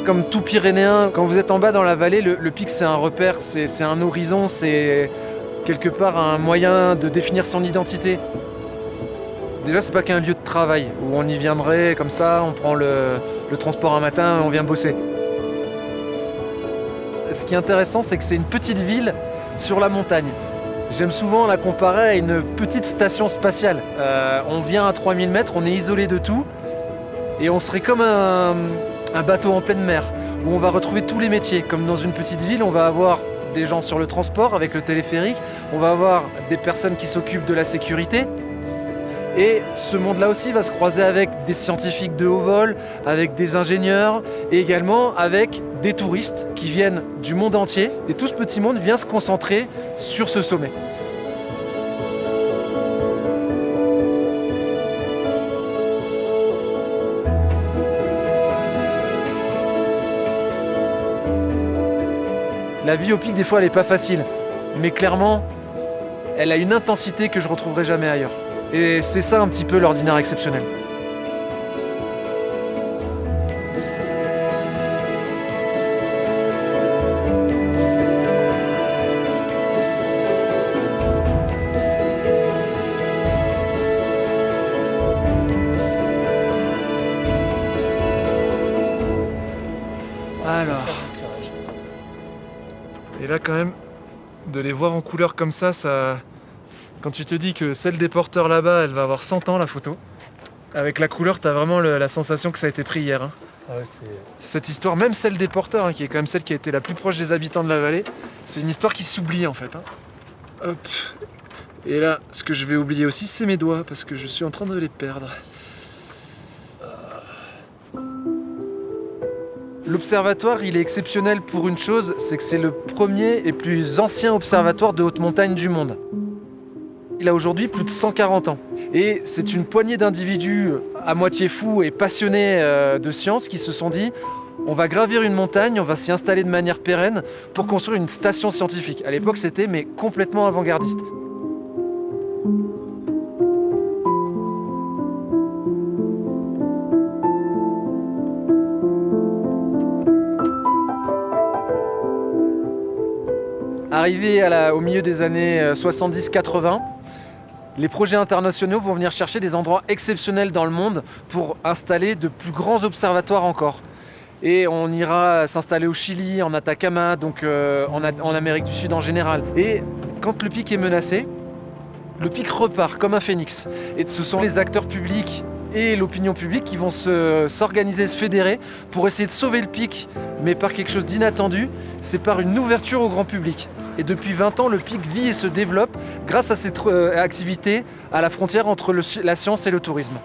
Comme tout Pyrénéen, quand vous êtes en bas dans la vallée, le pic c'est un repère, c'est un horizon, c'est quelque part un moyen de définir son identité. Déjà, c'est pas qu'un lieu de travail où on y viendrait comme ça, on prend le transport un matin et on vient bosser. Ce qui est intéressant, c'est que c'est une petite ville sur la montagne. J'aime souvent la comparer à une petite station spatiale. On vient à 3000 mètres, on est isolé de tout et on serait comme un bateau en pleine mer où on va retrouver tous les métiers. Comme dans une petite ville, on va avoir des gens sur le transport avec le téléphérique, on va avoir des personnes qui s'occupent de la sécurité. Et ce monde-là aussi va se croiser avec des scientifiques de haut vol, avec des ingénieurs et également avec des touristes qui viennent du monde entier. Et tout ce petit monde vient se concentrer sur ce sommet. La vie au pic, des fois, elle n'est pas facile. Mais clairement, elle a une intensité que je ne retrouverai jamais ailleurs. Et c'est ça un petit peu l'ordinaire exceptionnel. Alors. Et là quand même, de les voir en couleur comme ça, quand tu te dis que celle des porteurs là-bas, elle va avoir 100 ans la photo, avec la couleur, t'as vraiment la sensation que ça a été pris hier. Hein. Ah ouais, Cette histoire, même celle des porteurs, hein, qui est quand même celle qui a été la plus proche des habitants de la vallée, c'est une histoire qui s'oublie en fait. Hein. Hop. Et là, ce que je vais oublier aussi, c'est mes doigts, parce que je suis en train de les perdre. L'observatoire, il est exceptionnel pour une chose, c'est que c'est le premier et plus ancien observatoire de haute montagne du monde. Il a aujourd'hui plus de 140 ans. Et c'est une poignée d'individus à moitié fous et passionnés de science qui se sont dit on va gravir une montagne, on va s'y installer de manière pérenne pour construire une station scientifique. À l'époque, c'était mais complètement avant-gardiste. Arrivé au milieu des années 70-80, les projets internationaux vont venir chercher des endroits exceptionnels dans le monde pour installer de plus grands observatoires encore. Et on ira s'installer au Chili, en Atacama, donc en Amérique du Sud en général. Et quand le pic est menacé, le pic repart comme un phénix. Et ce sont les acteurs publics et l'opinion publique qui vont s'organiser, se fédérer pour essayer de sauver le pic, mais par quelque chose d'inattendu, c'est par une ouverture au grand public. Et depuis 20 ans, le pic vit et se développe grâce à cette activité à la frontière entre la science et le tourisme.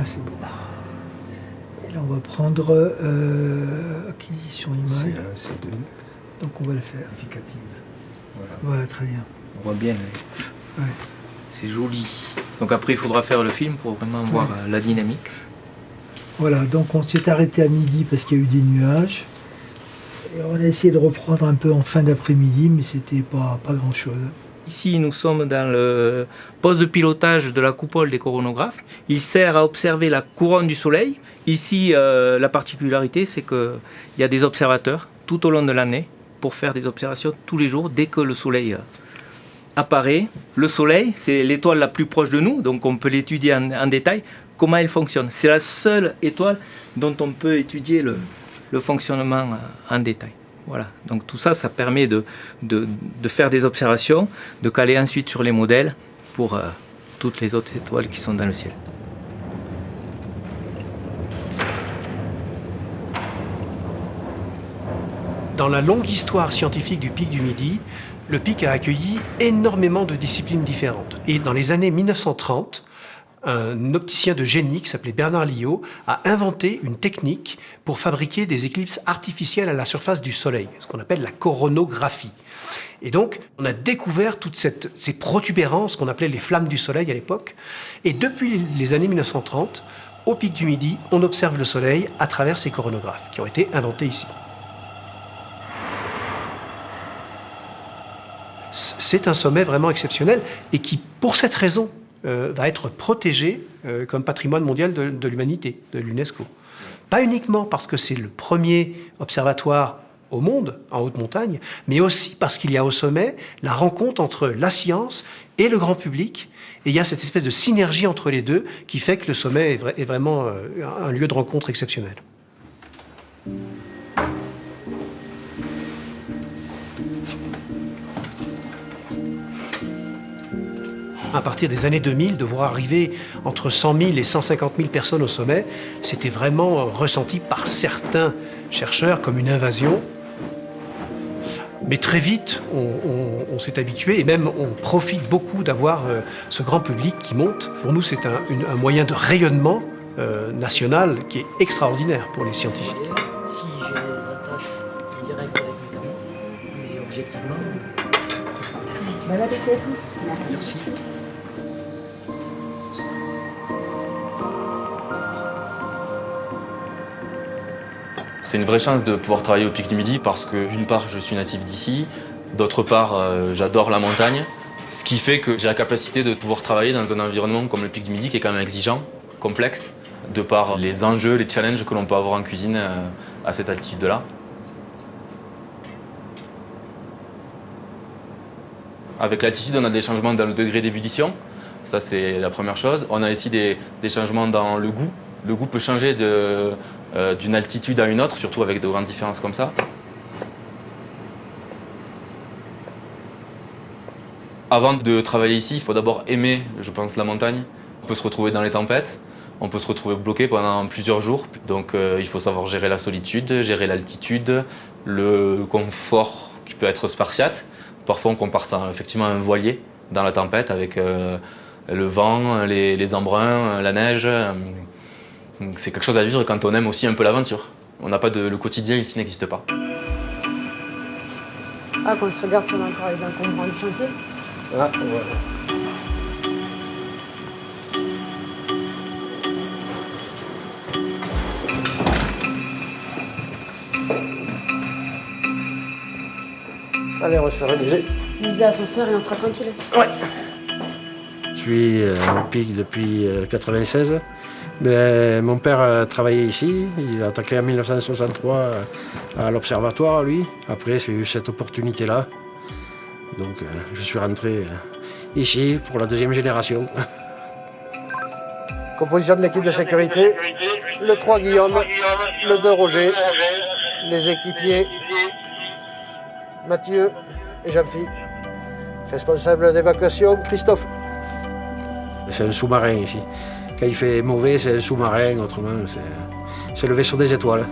C'est bon. Et là, on va prendre acquisition image. C2. Donc, on va le faire. Significative. Voilà, très bien. On voit bien, Ouais. c'est joli. Donc après, il faudra faire le film pour vraiment voir la dynamique. Voilà, donc on s'est arrêté à midi parce qu'il y a eu des nuages. Et on a essayé de reprendre un peu en fin d'après-midi, mais c'était pas grand-chose. Ici, nous sommes dans le poste de pilotage de la coupole des coronographes. Il sert à observer la couronne du Soleil. Ici, la particularité, c'est qu'il y a des observateurs tout au long de l'année pour faire des observations tous les jours dès que le Soleil apparaît. Le Soleil, c'est l'étoile la plus proche de nous, donc on peut l'étudier en détail. Comment elle fonctionne? C'est la seule étoile dont on peut étudier le fonctionnement en détail. Voilà, donc tout ça, ça permet de faire des observations, de caler ensuite sur les modèles pour toutes les autres étoiles qui sont dans le ciel. Dans la longue histoire scientifique du Pic du Midi, le Pic a accueilli énormément de disciplines différentes. Et dans les années 1930, un opticien de génie qui s'appelait Bernard Liot a inventé une technique pour fabriquer des éclipses artificielles à la surface du Soleil, ce qu'on appelle la coronographie. Et donc, on a découvert toutes ces protubérances qu'on appelait les flammes du Soleil à l'époque. Et depuis les années 1930, au pic du Midi, on observe le Soleil à travers ces coronographes qui ont été inventés ici. C'est un sommet vraiment exceptionnel et qui, pour cette raison, va être protégé comme patrimoine mondial de l'humanité, de l'UNESCO. Pas uniquement parce que c'est le premier observatoire au monde, en haute montagne, mais aussi parce qu'il y a au sommet la rencontre entre la science et le grand public. Et il y a cette espèce de synergie entre les deux qui fait que le sommet est vraiment un lieu de rencontre exceptionnel. À partir des années 2000, de voir arriver entre 100 000 et 150 000 personnes au sommet, c'était vraiment ressenti par certains chercheurs comme une invasion. Mais très vite, on s'est habitué et même on profite beaucoup d'avoir ce grand public qui monte. Pour nous, c'est un moyen de rayonnement national qui est extraordinaire pour les scientifiques. Si j'ai les attaches directes avec mes canons, mais objectivement... Bon appétit à tous. Merci. C'est une vraie chance de pouvoir travailler au Pic du Midi parce que d'une part je suis natif d'ici, d'autre part j'adore la montagne, ce qui fait que j'ai la capacité de pouvoir travailler dans un environnement comme le Pic du Midi qui est quand même exigeant, complexe, de par les enjeux, les challenges que l'on peut avoir en cuisine à cette altitude-là. Avec l'altitude, on a des changements dans le degré d'ébullition, ça c'est la première chose. On a aussi des changements dans le goût. Le goût peut changer d'une altitude à une autre, surtout avec de grandes différences comme ça. Avant de travailler ici, il faut d'abord aimer, je pense, la montagne. On peut se retrouver dans les tempêtes, on peut se retrouver bloqué pendant plusieurs jours. Donc il faut savoir gérer la solitude, gérer l'altitude, le confort qui peut être spartiate. Parfois on compare ça effectivement à un voilier dans la tempête avec le vent, les embruns, la neige. C'est quelque chose à vivre quand on aime aussi un peu l'aventure. On n'a pas le quotidien ici n'existe pas. Ah, quand on se regarde si on a encore les encombrants du chantier. Ah, voilà. Allez, on va se faire un musée. Musée, ascenseur et on sera tranquille. Ouais. Je suis au Pic depuis 96. Ben, mon père travaillait ici. Il a attaqué en 1963 à l'observatoire, lui. Après, j'ai eu cette opportunité-là. Donc, je suis rentré ici pour la deuxième génération. Composition de l'équipe de sécurité. Le 3 Guillaume, le 2 Roger, les équipiers Mathieu et Jean-Philippe. Responsable d'évacuation, Christophe. C'est un sous-marin ici. Quand il fait mauvais, c'est un sous-marin, autrement, c'est le vaisseau des étoiles.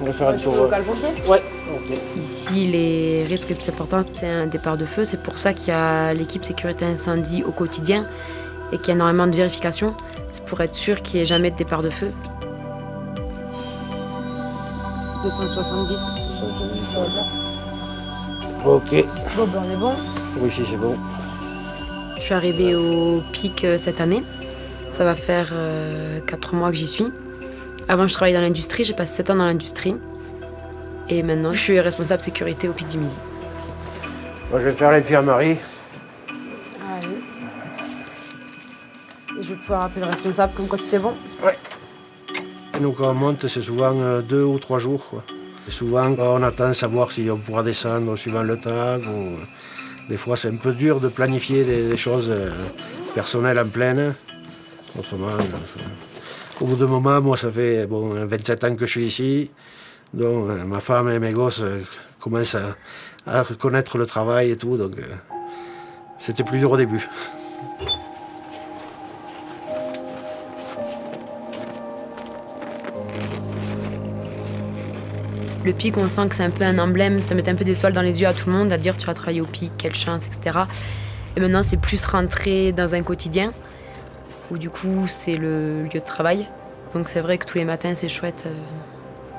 On va faire un tour. Local pompier. Ouais. Okay. Ici, les risques les plus importants, c'est un départ de feu. C'est pour ça qu'il y a l'équipe sécurité incendie au quotidien et qu'il y a énormément de vérifications. C'est pour être sûr qu'il n'y ait jamais de départ de feu. 270. Ok. Bon, ben on est bon. Oui, si, c'est bon. Je suis arrivée au Pic cette année. Ça va faire 4 mois que j'y suis. Avant, je travaillais dans l'industrie. J'ai passé 7 ans dans l'industrie. Et maintenant, je suis responsable sécurité au Pic du Midi. Moi, je vais faire l'infirmerie. Allez. Et je vais pouvoir appeler le responsable comme quoi tout est bon. Ouais. Et nous, quand on monte, c'est souvent 2 ou 3 jours, quoi. Et souvent, on attend de savoir si on pourra descendre suivant le temps. Ou... Des fois, c'est un peu dur de planifier des choses personnelles en pleine. Autrement, au bout d'un moment, moi, ça fait 27 ans que je suis ici. Donc, ma femme et mes gosses commencent à reconnaître le travail et tout. Donc, c'était plus dur au début. Le Pic, on sent que c'est un peu un emblème, ça met un peu des étoiles dans les yeux à tout le monde, à dire tu vas travailler au Pic, quelle chance, etc. Et maintenant, c'est plus rentrer dans un quotidien où du coup, c'est le lieu de travail. Donc c'est vrai que tous les matins, c'est chouette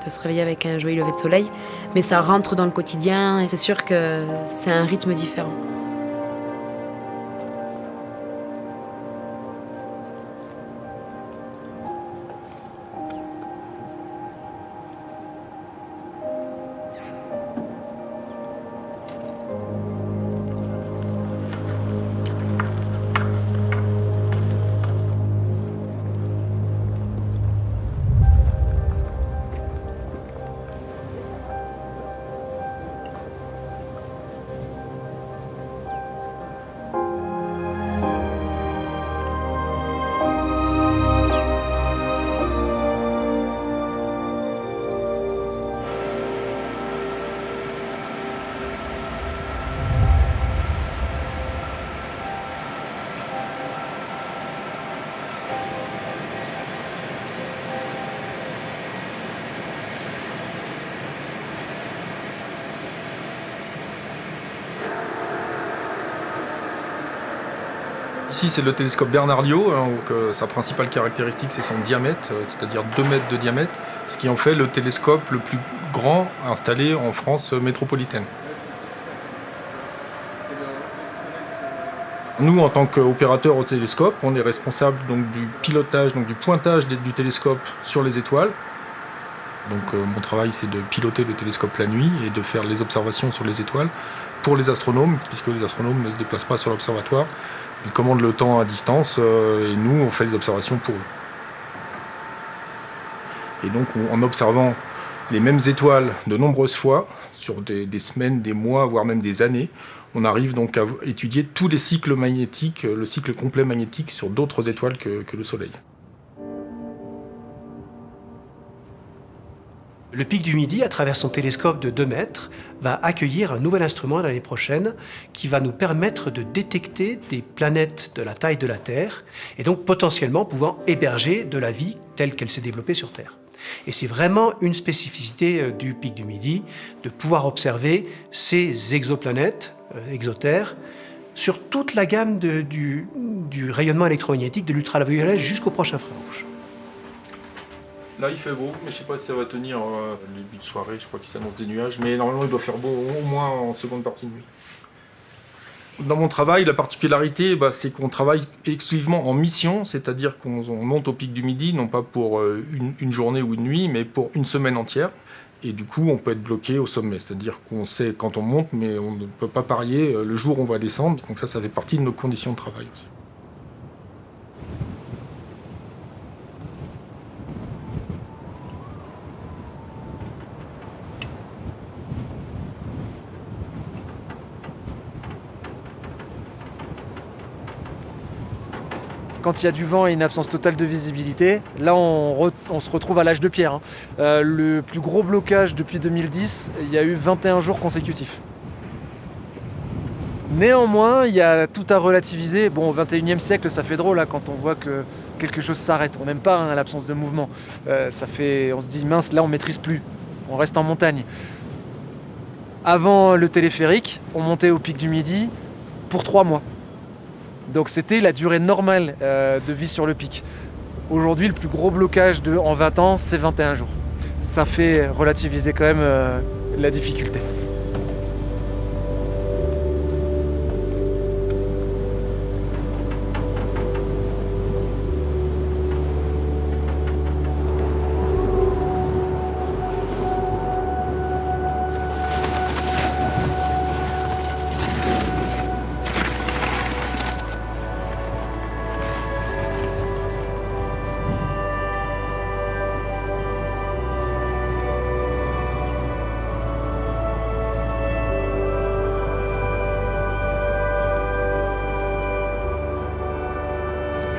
de se réveiller avec un joli lever de soleil. Mais ça rentre dans le quotidien et c'est sûr que c'est un rythme différent. Ici, c'est le télescope Bernardio. Donc, sa principale caractéristique, c'est son diamètre, c'est-à-dire 2 mètres de diamètre, ce qui en fait le télescope le plus grand installé en France métropolitaine. Nous, en tant qu'opérateurs au télescope, on est responsable donc, du pilotage, donc, du pointage du télescope sur les étoiles. Donc, mon travail, c'est de piloter le télescope la nuit et de faire les observations sur les étoiles pour les astronomes, puisque les astronomes ne se déplacent pas sur l'observatoire. Ils commandent le temps à distance et nous, on fait les observations pour eux. Et donc, en observant les mêmes étoiles de nombreuses fois, sur des semaines, des mois, voire même des années, on arrive donc à étudier tous les cycles magnétiques, le cycle complet magnétique sur d'autres étoiles que le Soleil. Le Pic du Midi, à travers son télescope de 2 mètres, va accueillir un nouvel instrument l'année prochaine qui va nous permettre de détecter des planètes de la taille de la Terre et donc potentiellement pouvant héberger de la vie telle qu'elle s'est développée sur Terre. Et c'est vraiment une spécificité du Pic du Midi de pouvoir observer ces exoplanètes, exotères, sur toute la gamme du rayonnement électromagnétique de l'ultraviolet jusqu'au proche infrarouge. Là, il fait beau, mais je ne sais pas si ça va tenir le début de soirée. Je crois qu'il s'annonce des nuages, mais normalement, il doit faire beau au moins en seconde partie de nuit. Dans mon travail, la particularité, c'est qu'on travaille exclusivement en mission, c'est-à-dire qu'on monte au Pic du Midi, non pas pour une journée ou une nuit, mais pour une semaine entière. Et du coup, on peut être bloqué au sommet, c'est-à-dire qu'on sait quand on monte, mais on ne peut pas parier le jour où on va descendre. Donc ça fait partie de nos conditions de travail aussi. Quand il y a du vent et une absence totale de visibilité, là on se retrouve à l'âge de pierre. Le plus gros blocage depuis 2010, il y a eu 21 jours consécutifs. Néanmoins, il y a tout à relativiser. Bon, au 21e siècle, ça fait drôle quand on voit que quelque chose s'arrête. On n'aime pas l'absence de mouvement. On se dit mince, là on maîtrise plus. On reste en montagne. Avant le téléphérique, on montait au Pic du Midi pour 3 mois. Donc c'était la durée normale de vie sur le pic. Aujourd'hui, le plus gros blocage en 20 ans, c'est 21 jours. Ça fait relativiser quand même la difficulté.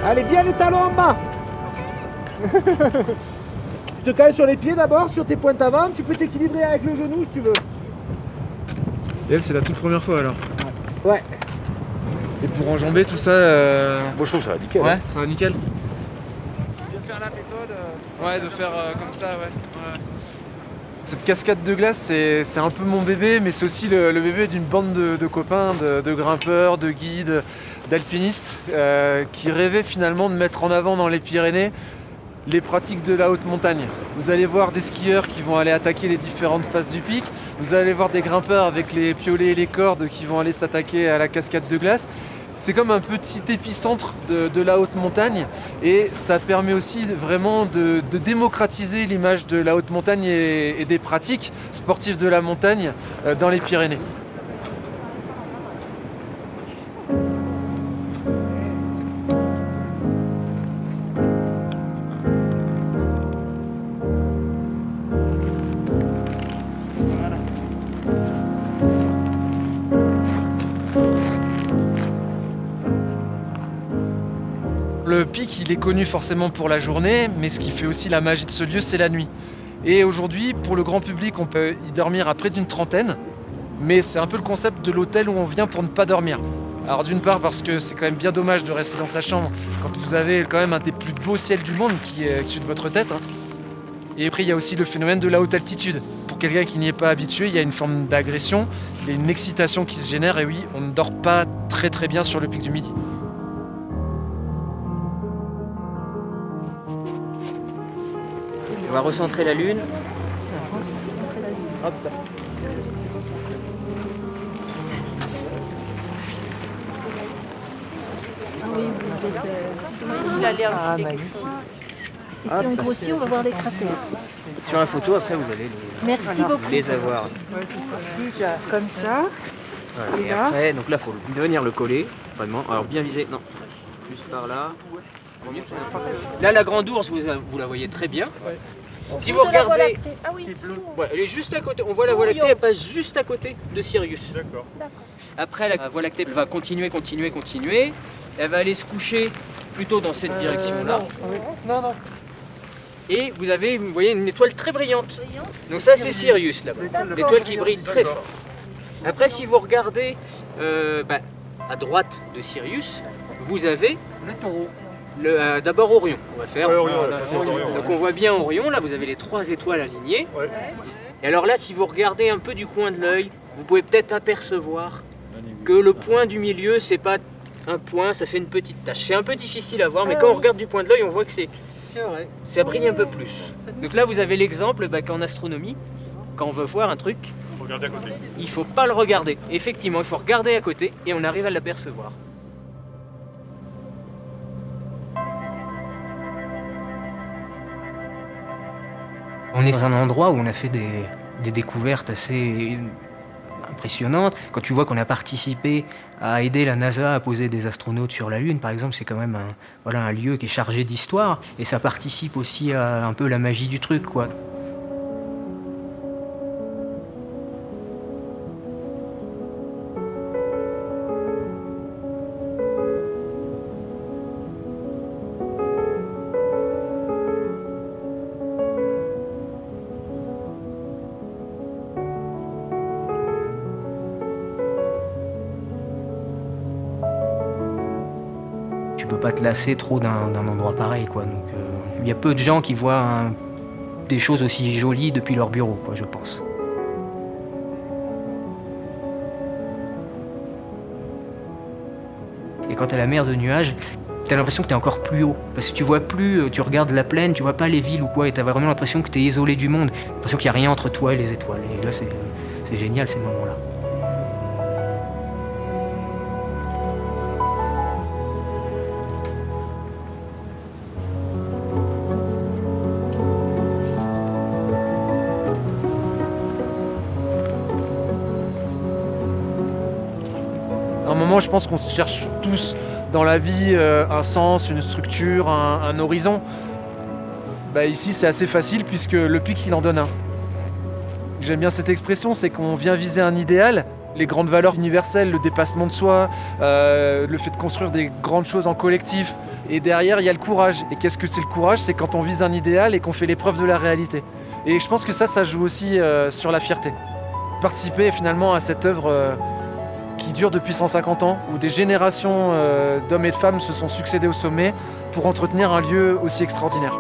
Allez, bien les talons en bas. Tu te cales sur les pieds d'abord, sur tes pointes avant. Tu peux t'équilibrer avec le genou si tu veux. Et elle, c'est la toute première fois alors? Ouais. Et pour enjamber tout ça... Moi je trouve que ça va nickel. Ouais, ça va nickel. De faire la méthode... Ouais, de faire comme ça, ouais. Cette cascade de glace, c'est un peu mon bébé, mais c'est aussi le bébé d'une bande de copains, de grimpeurs, de guides, d'alpinistes, qui rêvaient finalement de mettre en avant dans les Pyrénées les pratiques de la haute montagne. Vous allez voir des skieurs qui vont aller attaquer les différentes faces du pic, vous allez voir des grimpeurs avec les piolets et les cordes qui vont aller s'attaquer à la cascade de glace. C'est comme un petit épicentre de la haute montagne et ça permet aussi vraiment de démocratiser l'image de la haute montagne et des pratiques sportives de la montagne dans les Pyrénées. Le pic, il est connu forcément pour la journée, mais ce qui fait aussi la magie de ce lieu, c'est la nuit. Et aujourd'hui, pour le grand public, on peut y dormir à près d'une trentaine, mais c'est un peu le concept de l'hôtel où on vient pour ne pas dormir. Alors d'une part parce que c'est quand même bien dommage de rester dans sa chambre quand vous avez quand même un des plus beaux ciels du monde qui est au-dessus de votre tête. Et après, il y a aussi le phénomène de la haute altitude. Pour quelqu'un qui n'y est pas habitué, il y a une forme d'agression, il y a une excitation qui se génère, et oui, on ne dort pas très bien sur le pic du Midi. On va recentrer la lune. Hop. Il a l'air magnifique. Et si on grossit, on va voir les cratères. Sur la photo, après, vous allez les avoir. Déjà, comme ça. Voilà. Et après, donc là, il faut venir le coller. Vraiment. Alors, bien visé. Non. Juste par là. Là, la grande ours, vous la voyez très bien. Si vous regardez, elle est juste à côté. On voit la Voie lactée, elle passe juste à côté de Sirius. Après, la Voie lactée, elle va continuer. Elle va aller se coucher plutôt dans cette direction-là. Et vous voyez une étoile très brillante. Donc ça, c'est Sirius là-bas. L'étoile qui brille très fort. Après, si vous regardez à droite de Sirius, vous avez d'abord Orion. On va faire. Donc on voit bien Orion. Là, vous avez les 3 étoiles alignées. Et alors là, si vous regardez un peu du coin de l'œil, vous pouvez peut-être apercevoir que le point du milieu, c'est pas un point, ça fait une petite tache. C'est un peu difficile à voir, mais quand on regarde du point de l'œil, on voit que ça brille un peu plus. Donc là, vous avez l'exemple qu'en astronomie, quand on veut voir un truc, il ne faut pas le regarder. Effectivement, il faut regarder à côté et on arrive à l'apercevoir. On est dans un endroit où on a fait des découvertes assez impressionnantes. Quand tu vois qu'on a participé à aider la NASA à poser des astronautes sur la Lune, par exemple, c'est quand même un lieu qui est chargé d'histoire. Et ça participe aussi à un peu la magie du truc, quoi. Tu peux pas te lasser trop d'un endroit pareil, quoi. Donc, il y a peu de gens qui voient des choses aussi jolies depuis leur bureau, quoi, je pense. Et quand t'as la mer de nuages, t'as l'impression que t'es encore plus haut. Parce que tu vois plus, tu regardes la plaine, tu vois pas les villes ou quoi, et t'as vraiment l'impression que t'es isolé du monde. T'as l'impression qu'il n'y a rien entre toi et les étoiles. Et là, c'est génial, ces moments-là. À un moment, je pense qu'on se cherche tous dans la vie un sens, une structure, un horizon. Ici, c'est assez facile puisque le pic, il en donne un. J'aime bien cette expression, c'est qu'on vient viser un idéal, les grandes valeurs universelles, le dépassement de soi, le fait de construire des grandes choses en collectif. Et derrière, il y a le courage. Et qu'est-ce que c'est le courage? C'est quand on vise un idéal et qu'on fait l'épreuve de la réalité. Et je pense que ça joue aussi sur la fierté. Participer finalement à cette œuvre qui dure depuis 150 ans, où des générations d'hommes et de femmes se sont succédés au sommet pour entretenir un lieu aussi extraordinaire.